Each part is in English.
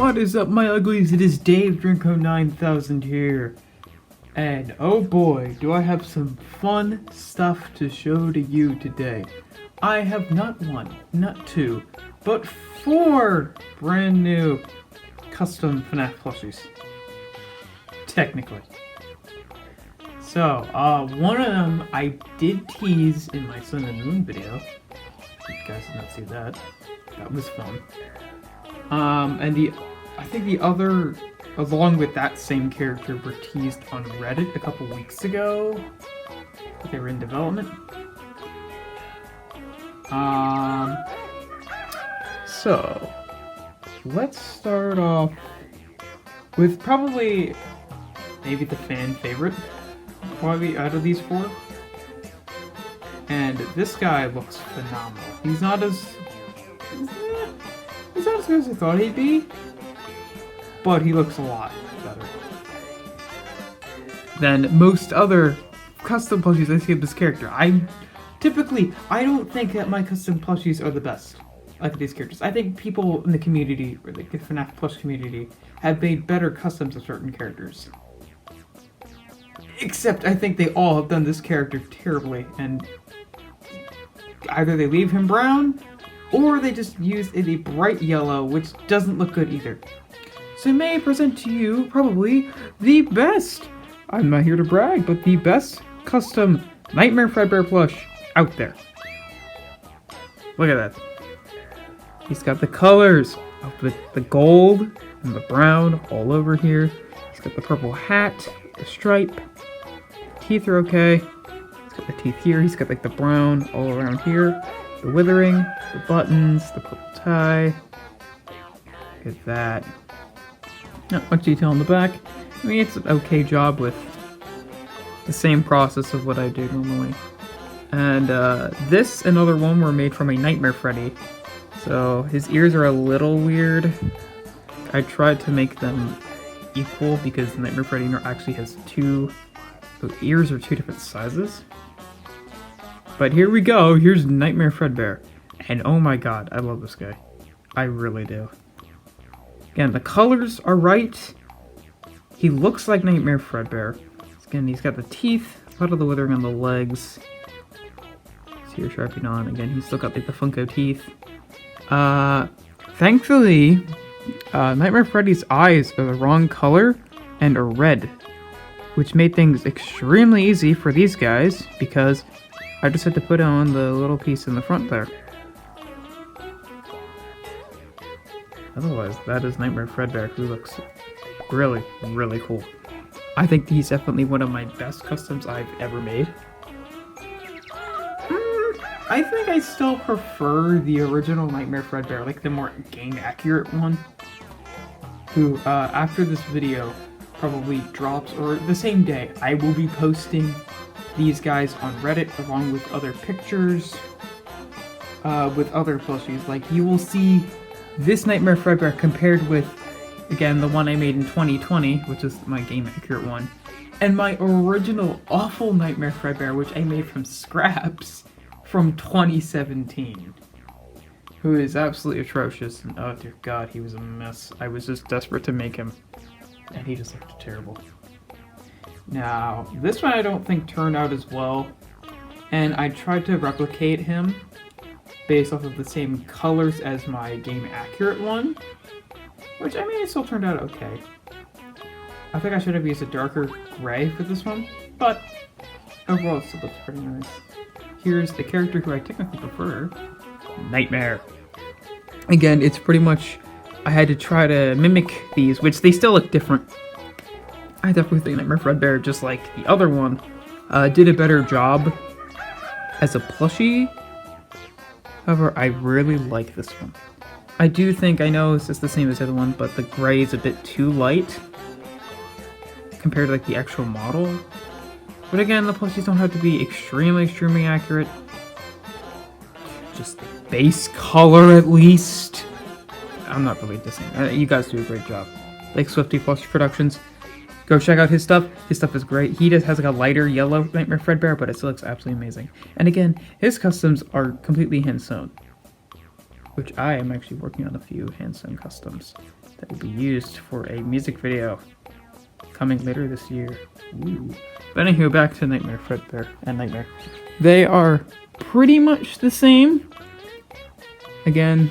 What is up, my uglies? It is Dave Drinko9000 here. And oh boy, do I have some fun stuff to show to you today. I have not one, not two, but 4 brand new custom Fnaf plushies. Technically. So, one of them I did tease in my Sun and Moon video. You guys did not see that. That was fun. And I think the other, along with that same character, were teased on Reddit a couple weeks ago. They were in development. So, let's start off with probably maybe the fan favorite, probably out of these 4. And this guy looks phenomenal. He's not as good as I thought he'd be, but he looks a lot better than most other custom plushies I see of this character. I don't think that my custom plushies are the best like these characters. I think people in the community, or like the Fnaf Plush community, have made better customs of certain characters. Except I think they all have done this character terribly, and either they leave him brown, or they just use a bright yellow, which doesn't look good either. So may I present to you probably the best, I'm not here to brag, but the best custom Nightmare Fredbear plush out there. Look at that. He's got the colors of the gold and the brown all over here. He's got the purple hat, the stripe. Teeth are okay. He's got the teeth here. He's got like the brown all around here. The withering, the buttons, the purple tie. Look at that. Not much detail on the back. I mean, it's an okay job with the same process of what I do normally. And this and another one were made from a Nightmare Freddy. So his ears are a little weird. I tried to make them equal because the Nightmare Freddy actually has the ears are 2 different sizes. But here we go, here's Nightmare Fredbear. And oh my god, I love this guy. I really do. Again, the colors are right. He looks like Nightmare Fredbear. Again, he's got the teeth, a lot of the withering on the legs. See your sharpie on. Again, he's still got like the Funko teeth. Thankfully, Nightmare Freddy's eyes are the wrong color and are red, which made things extremely easy for these guys because I just had to put on the little piece in the front there. Otherwise, that is Nightmare Fredbear, who looks really, really cool. I think he's definitely one of my best customs I've ever made. I think I still prefer the original Nightmare Fredbear, like the more game-accurate one. Who, after this video probably drops, or the same day, I will be posting these guys on Reddit along with other pictures with other plushies. Like, you will see this Nightmare Fredbear compared with, again, the one I made in 2020, which is my game-accurate one, and my original awful Nightmare Fredbear, which I made from scraps from 2017, who is absolutely atrocious, and oh dear god, he was a mess. I was just desperate to make him, and he just looked terrible. Now, this one I don't think turned out as well, and I tried to replicate him based off of the same colors as my game-accurate one, which, I mean, it still turned out okay. I think I should have used a darker gray for this one, but overall it still looks pretty nice. Here's the character who I technically prefer, Nightmare. Again, it's pretty much, I had to try to mimic these, which they still look different. I definitely think Nightmare Fredbear, just like the other one, did a better job as a plushie. However, I really like this one. I do think, I know it's just the same as the other one, but the gray is a bit too light compared to like the actual model. But again, the plushies don't have to be extremely accurate. Just the base color at least. I'm not really dissing. You guys do a great job. Like Swifty Plush Productions. Go check out his stuff. His stuff is great. He just has like a lighter yellow Nightmare Fredbear, but it still looks absolutely amazing. And again, his customs are completely hand sewn, which I am actually working on a few hand sewn customs. that will be used for a music video coming later this year. Ooh. But anywho, back to Nightmare Fredbear and Nightmare. They are pretty much the same. Again,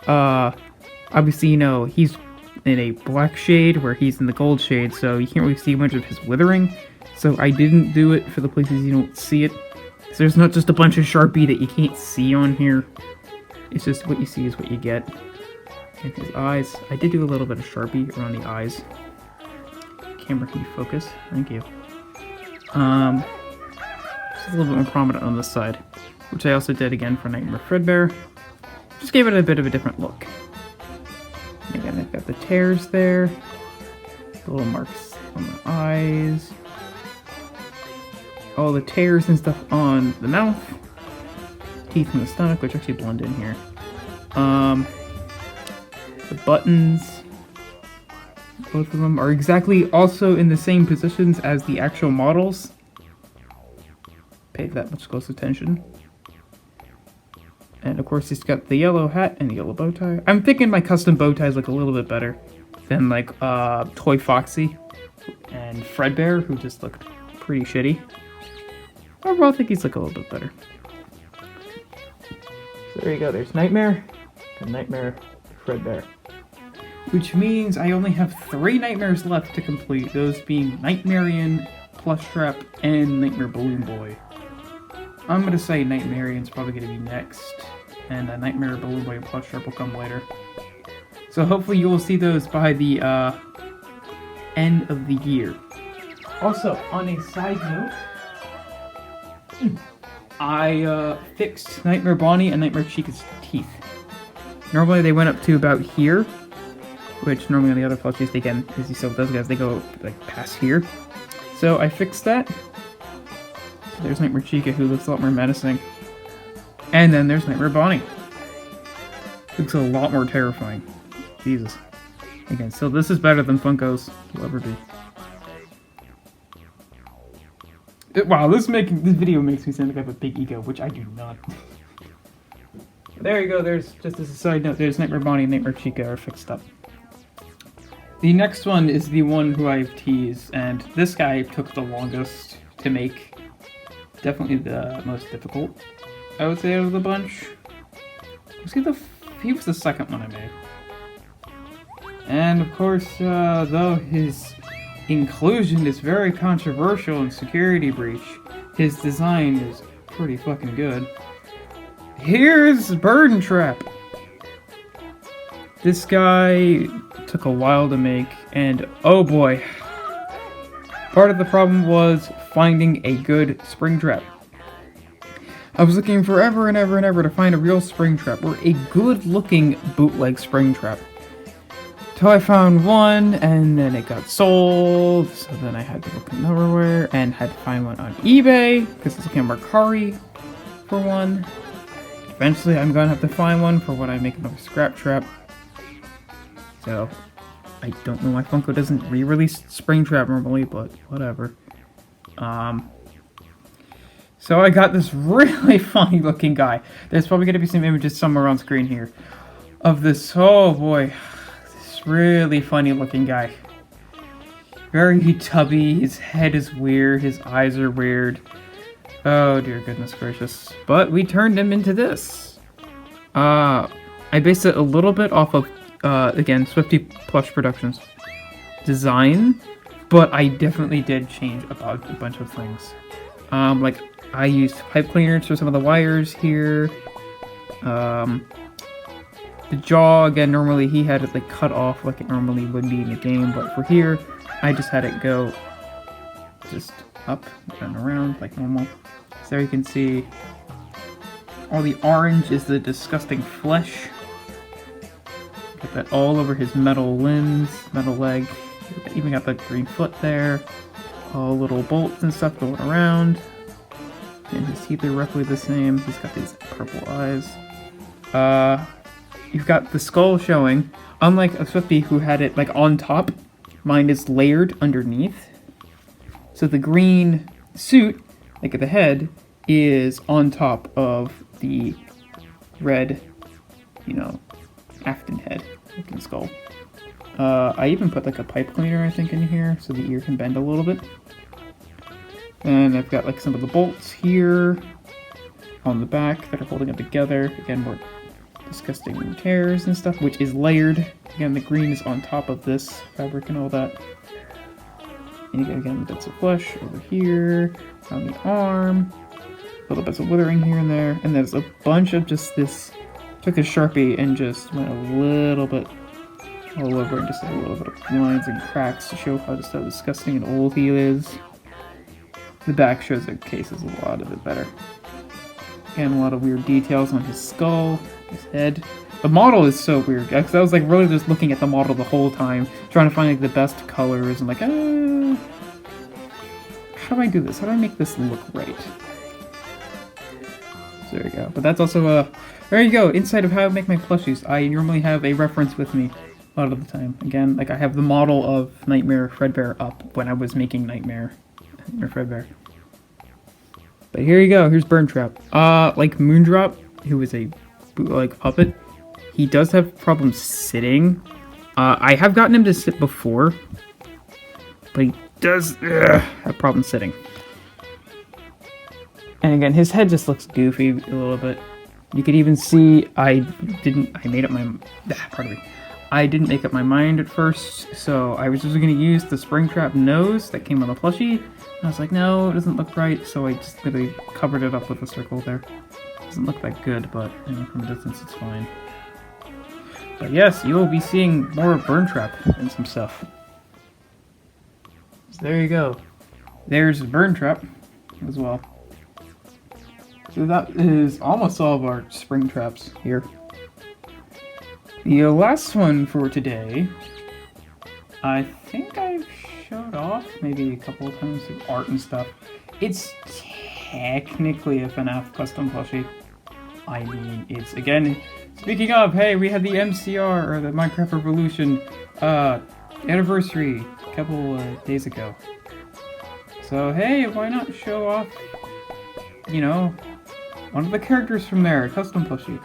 obviously, you know, he's in a black shade where he's in the gold shade, so you can't really see much of his withering. So I didn't do it for the places you don't see it. So there's not just a bunch of Sharpie that you can't see on here. It's just what you see is what you get. And his eyes, I did do a little bit of Sharpie around the eyes. Camera, can you focus? Thank you. Just a little bit more prominent on this side, which I also did again for Nightmare Fredbear. Just gave it a bit of a different look. Again, I've got the tears there, the little marks on the eyes, all the tears and stuff on the mouth, teeth in the stomach, which actually blend in here. The buttons, both of them are exactly also in the same positions as the actual models. Pay that much close attention. And of course he's got the yellow hat and the yellow bow tie. I'm thinking my custom bow ties look a little bit better than like Toy Foxy and Fredbear, who just looked pretty shitty. Overall, I think he's like a little bit better. So there you go, there's Nightmare and Nightmare Fredbear. Which means I only have 3 nightmares left to complete, those being Nightmarian, Plush Trap, and Nightmare Balloon Boy. I'm gonna say Nightmarian's probably gonna be next, and Nightmare Balloon Boy and Plush Trap will come later. So hopefully you will see those by the end of the year. Also, on a side note, I fixed Nightmare Bonnie and Nightmare Chica's teeth. Normally they went up to about here, which normally on the other plushies, again, as you saw with those guys, they go like past here. So I fixed that. So there's Nightmare Chica, who looks a lot more menacing. And then there's Nightmare Bonnie. Looks a lot more terrifying. Jesus. Again, so this is better than Funko's will ever be. Wow, this video makes me sound like I have a big ego, which I do not. There you go, there's, just as a side note, there's Nightmare Bonnie and Nightmare Chica are fixed up. The next one is the one who I've teased, and this guy took the longest to make. Definitely the most difficult, I would say, out of the bunch. He was the second one I made. And of course, though his inclusion is very controversial in Security Breach, his design is pretty fucking good. Here's Burden Trap! This guy took a while to make, and oh boy. Part of the problem was finding a good spring trap. I was looking forever and ever and ever to find a real spring trap, or a good looking bootleg spring trap. Till I found one, and then it got sold, so then I had to look everywhere, and had to find one on eBay, because it's looking at Mercari for one. Eventually I'm gonna have to find one for when I make another scrap trap. So, I don't know why Funko doesn't re-release Springtrap normally, but whatever. So I got this really funny looking guy. There's probably going to be some images somewhere on screen here. Of this, oh boy, this really funny looking guy. Very tubby, his head is weird, his eyes are weird. Oh dear goodness gracious. But we turned him into this. I based it a little bit off of again, Swifty Plush Productions design, but I definitely did change about a bunch of things. Like, I used pipe cleaners for some of the wires here. The jaw, again, normally he had it like cut off like it normally would be in the game, but for here, I just had it go just up and around like normal. So there you can see all the orange is the disgusting flesh. Got that all over his metal limbs, metal leg. Even got that green foot there. All little bolts and stuff going around. And his teeth are roughly the same. He's got these purple eyes. You've got the skull showing. Unlike a Swifty who had it like on top, mine is layered underneath. So the green suit, like at the head, is on top of the red, you know, Afton head looking skull. I even put like a pipe cleaner, I think, in here so the ear can bend a little bit. And I've got like some of the bolts here on the back that are holding it together. Again, more disgusting tears and stuff, which is layered. Again, the green is on top of this fabric and all that. And you get, again, bits of flesh over here, on the arm, little bits of withering here and there, and there's a bunch of just this. Took a Sharpie and just went a little bit all over and just a little bit of lines and cracks to show how disgusting and old he is. The back shows the cases a lot of it better. And a lot of weird details on his skull, his head. The model is so weird, because I was like really just looking at the model the whole time, trying to find like the best colors and like, how do I do this? How do I make this look right? So there we go. But that's also there you go, inside of how to make my plushies. I normally have a reference with me a lot of the time. Again, like I have the model of Nightmare Fredbear up when I was making Nightmare Fredbear. But here you go, here's Burn Trap. Like Moondrop, who is a bootleg puppet, he does have problems sitting. I have gotten him to sit before, but he does have problems sitting. And again, his head just looks goofy a little bit. You could even see I didn't make up my mind at first, so I was just going to use the Springtrap nose that came on the plushie. And I was like, no, it doesn't look right, so I just literally covered it up with a circle there. Doesn't look that good, but I mean, from a distance it's fine. But yes, you will be seeing more of Burn Trap and some stuff. So there you go. There's Burn Trap as well. So that is almost all of our spring traps here. The last one for today, I think I've showed off maybe a couple of times with art and stuff. It's technically a Fnaf custom plushie. I mean, it's, again, speaking of, hey, we had the MCR, or the Minecraft Revolution, anniversary a couple days ago. So, hey, why not show off, you know, one of the characters from there, a custom plushie.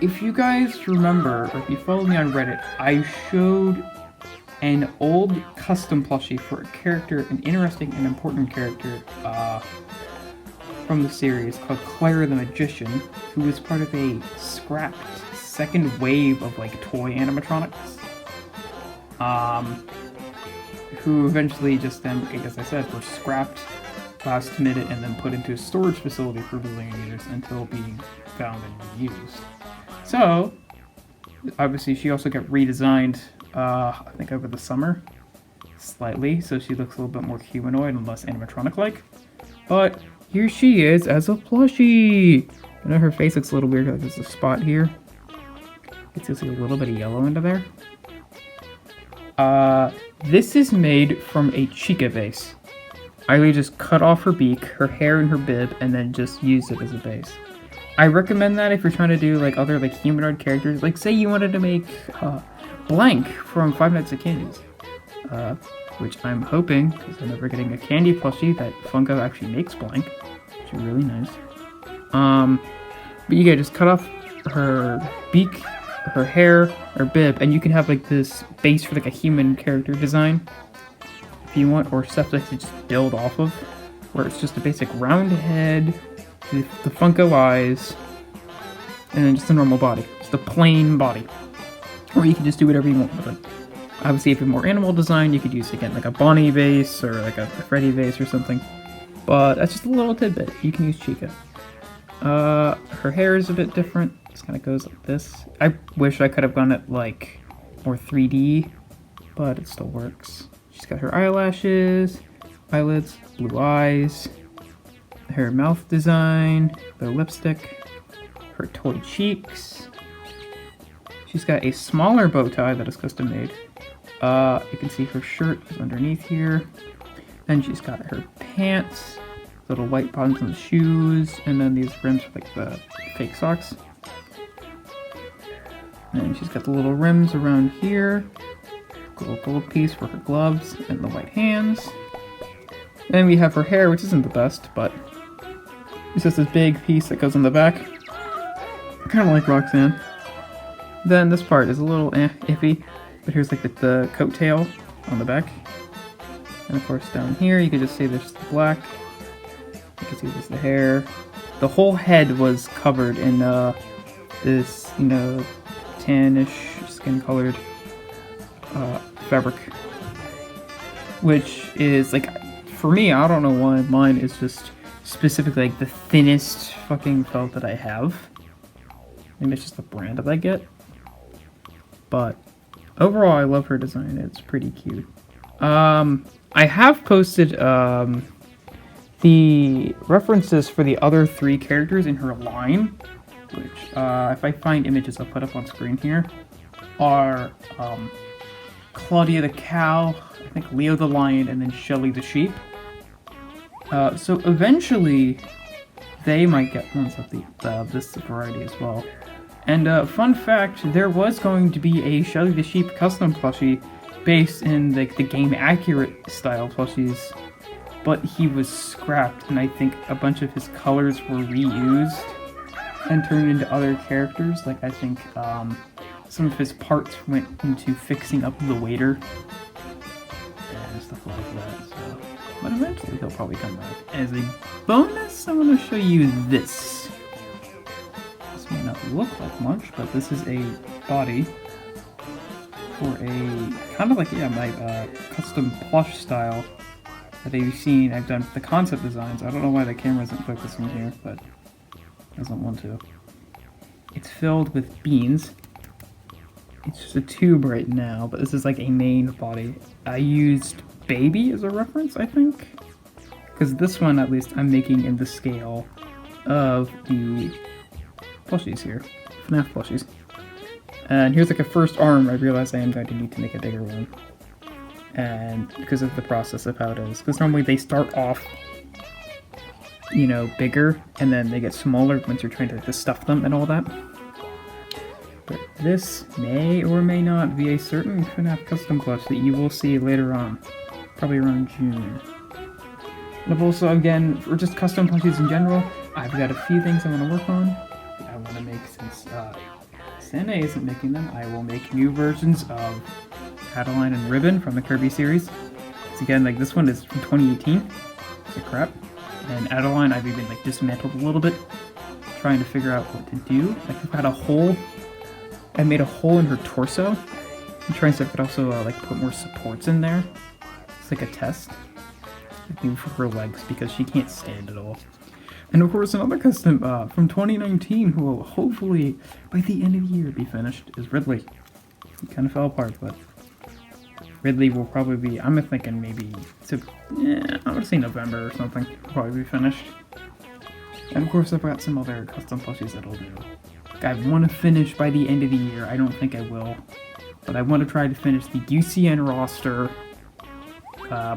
If you guys remember, or if you follow me on Reddit, I showed an old custom plushie for a character, an interesting and important character, from the series called Clara the Magician, who was part of a scrapped second wave of like toy animatronics. Who eventually just then, as I said, were scrapped last minute and then put into a storage facility for bazillion years until being found and used. So, obviously she also got redesigned, I think over the summer, slightly, so she looks a little bit more humanoid and less animatronic-like. But here she is as a plushie! I know her face looks a little weird, like there's a spot here. It's just a little bit of yellow under there. This is made from a Chica base. I really just cut off her beak, her hair, and her bib, and then just used it as a base. I recommend that if you're trying to do like other like humanoid characters. Like say you wanted to make Blank from Five Nights at Candy's, which I'm hoping, because I'm never getting a candy plushie, that Funko actually makes Blank, which is really nice. But you can just cut off her beak, her hair, her bib, and you can have like this base for like a human character design if you want, or stuff like to just build off of, where it's just a basic round head, the Funko eyes, and then just a normal body, just a plain body. Or you can just do whatever you want with it. Obviously, if you're more animal design, you could use again like a Bonnie vase or like a Freddy vase or something. But that's just a little tidbit. You can use Chica. Her hair is a bit different. It kind of goes like this. I wish I could have gone it like more 3D, but it still works. She's got her eyelashes, eyelids, blue eyes, her mouth design, the lipstick, her toy cheeks. She's got a smaller bow tie that is custom made. You can see her shirt is underneath here. Then she's got her pants, little white buttons on the shoes, and then these rims for like the fake socks. And she's got the little rims around here. A little gold piece for her gloves and the white hands. Then we have her hair, which isn't the best, but it's just this big piece that goes on the back. Kind of like Roxanne. Then this part is a little iffy. But here's like the coattail on the back. And of course down here you can just see there's the black. You can see there's the hair. The whole head was covered in this, you know, tannish skin colored fabric. Which is like, for me, I don't know why mine is just specifically like the thinnest fucking felt that I have. Maybe it's just the brand that I get. But overall, I love her design. It's pretty cute. I have posted the references for the other 3 characters in her line, which, if I find images I'll put up on screen here, are Claudia the cow, I think Leo the lion, and then Shelly the sheep. So eventually, they might get ones of this variety as well. And fun fact, there was going to be a Shelly the Sheep custom plushie based in the game accurate style plushies, but he was scrapped, and I think a bunch of his colors were reused and turned into other characters. Like, I think some of his parts went into fixing up the waiter and stuff like that. So, but eventually he'll probably come back. As a bonus, I'm going to show you this. This may not look like much, but this is a body for a kind of like, yeah, my custom plush style that you've seen. I've done the concept designs. I don't know why the camera isn't focusing here, but it doesn't want to. It's filled with beans. It's just a tube right now, but this is like a main body. I used baby as a reference, I think, because this one, at least, I'm making in the scale of the plushies here, Fnaf plushies. And here's like a first arm. I realize I am going to need to make a bigger one, and because of the process of how it is, because normally they start off, you know, bigger, and then they get smaller once you're trying to stuff them and all that. But this may or may not be a certain Fnaf custom plush that you will see later on, probably around June. And I've also, again, for just custom plushies in general, I've got a few things I want to work on. That I want to make since Santa isn't making them. I will make new versions of Adeline and Ribbon from the Kirby series. So again, like this one is from 2018. It's a crap. And Adeline, I've even like dismantled a little bit, trying to figure out what to do. Like I've got a hole. I made a hole in her torso. I'm trying to see if I could also like put more supports in there. It's like a test. Maybe for her legs because she can't stand at all. And of course, another custom from 2019 who will hopefully by the end of the year be finished is Ridley. He kind of fell apart, but Ridley will probably be, I'm thinking maybe, I'm going to say November or something, will probably be finished. And of course I've got some other custom plushies that I'll do. I want to finish by the end of the year. I don't think I will, but I want to try to finish the UCN roster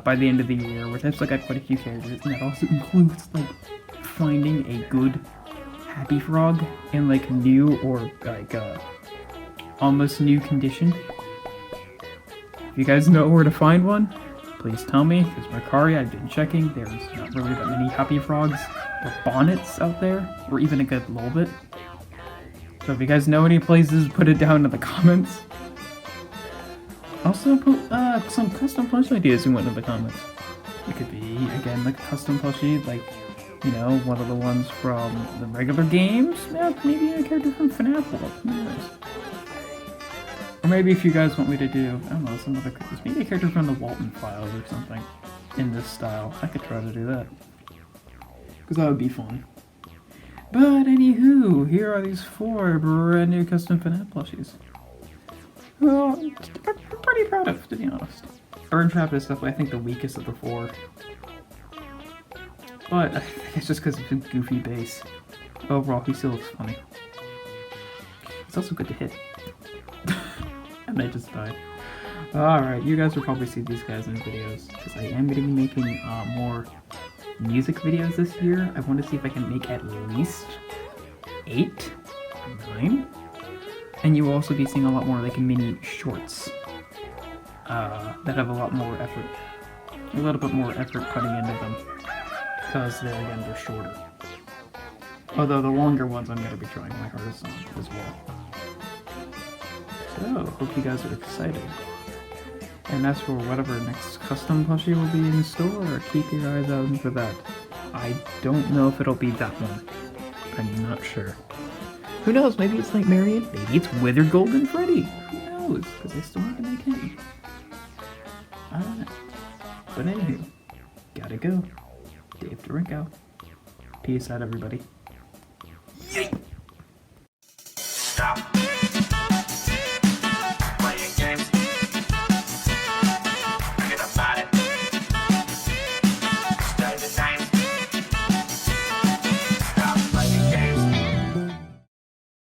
by the end of the year, which I've still got quite a few characters, and that also includes like finding a good Happy Frog in like new or like almost new condition. If you guys know where to find one, please tell me, because Mercari, I've been checking, there's not really that many Happy Frogs or bonnets out there, or even a good little bit. So if you guys know any places, put it down in the comments. Also put some custom plush ideas in one of the comments. It could be, again, like a custom plushie, like, you know, one of the ones from the regular games. Yeah, maybe a character from Fnaf World, who knows. Or maybe if you guys want me to do, I don't know, some other characters, maybe a character from the Walton Files or something in this style. I could try to do that. Because that would be fun. But anywho, here are these 4 brand new custom Fnaf plushies. Well, I'm pretty proud of, to be honest. Burn Trap is definitely, I think, the weakest of the 4. But I think it's just because of his goofy base. Overall, he still looks funny. It's also good to hit. And I just died. Alright, you guys will probably see these guys in videos, because I am going to be making more music videos this year. I want to see if I can make at least 8 or 9. And you will also be seeing a lot more like mini shorts that have a lot more effort, a little bit more effort putting into them, because they're shorter. Although the longer ones I'm going to be trying my hardest on as well. So, hope you guys are excited. And as for whatever next custom plushie will be in store, keep your eyes out for that. I don't know if it'll be that one. I'm not sure. Who knows? Maybe it's Nightmarian. Maybe it's Withered Golden Freddy. Who knows? Because they still haven't make him. I don't know. But anywho, gotta go. Dave Dorinko. Peace out, everybody. Yay! Stop.